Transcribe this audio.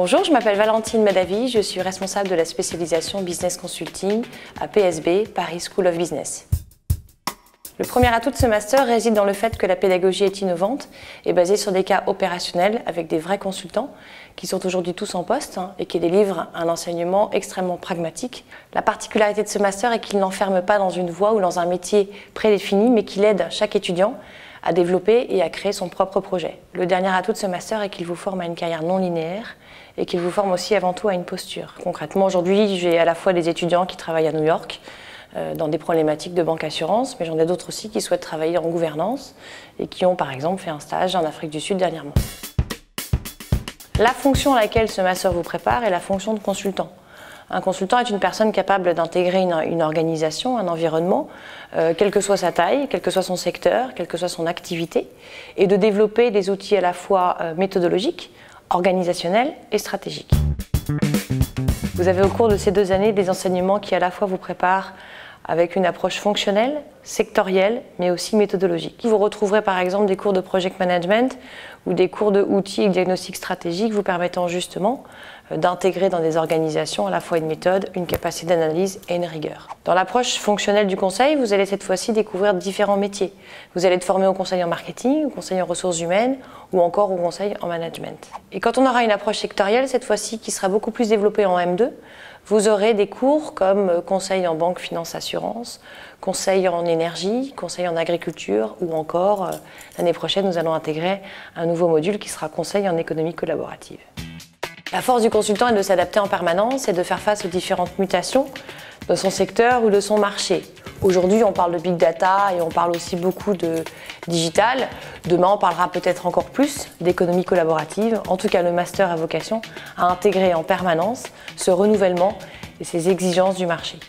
Bonjour, je m'appelle Valentine Madavi, je suis responsable de la spécialisation Business Consulting à PSB, Paris School of Business. Le premier atout de ce master réside dans le fait que la pédagogie est innovante et basée sur des cas opérationnels avec des vrais consultants qui sont aujourd'hui tous en poste et qui délivrent un enseignement extrêmement pragmatique. La particularité de ce master est qu'il n'enferme pas dans une voie ou dans un métier prédéfini, mais qu'il aide chaque étudiant à développer et à créer son propre projet. Le dernier atout de ce master est qu'il vous forme à une carrière non linéaire et qu'il vous forme aussi avant tout à une posture. Concrètement, aujourd'hui, j'ai à la fois des étudiants qui travaillent à New York, dans des problématiques de banque assurance, mais j'en ai d'autres aussi qui souhaitent travailler en gouvernance et qui ont par exemple fait un stage en Afrique du Sud dernièrement. La fonction à laquelle ce master vous prépare est la fonction de consultant. Un consultant est une personne capable d'intégrer une organisation, un environnement, quelle que soit sa taille, quel que soit son secteur, quelle que soit son activité, et de développer des outils à la fois méthodologiques, organisationnels et stratégiques. Vous avez au cours de ces 2 années des enseignements qui à la fois vous préparent avec une approche fonctionnelle, sectorielle, mais aussi méthodologique. Vous retrouverez par exemple des cours de project management ou des cours de outils et diagnostic stratégique vous permettant justement d'intégrer dans des organisations à la fois une méthode, une capacité d'analyse et une rigueur. Dans l'approche fonctionnelle du conseil, vous allez cette fois-ci découvrir différents métiers. Vous allez être formé au conseil en marketing, au conseil en ressources humaines ou encore au conseil en management. Et quand on aura une approche sectorielle, cette fois-ci qui sera beaucoup plus développée en M2, vous aurez des cours comme conseil en banque, finance, assurance, conseil en énergie, conseil en agriculture ou encore, l'année prochaine, nous allons intégrer un nouveau module qui sera conseil en économie collaborative. La force du consultant est de s'adapter en permanence et de faire face aux différentes mutations de son secteur ou de son marché. Aujourd'hui, on parle de big data et on parle aussi beaucoup de digital. Demain, on parlera peut-être encore plus d'économie collaborative. En tout cas, le master a vocation à intégrer en permanence ce renouvellement et ces exigences du marché.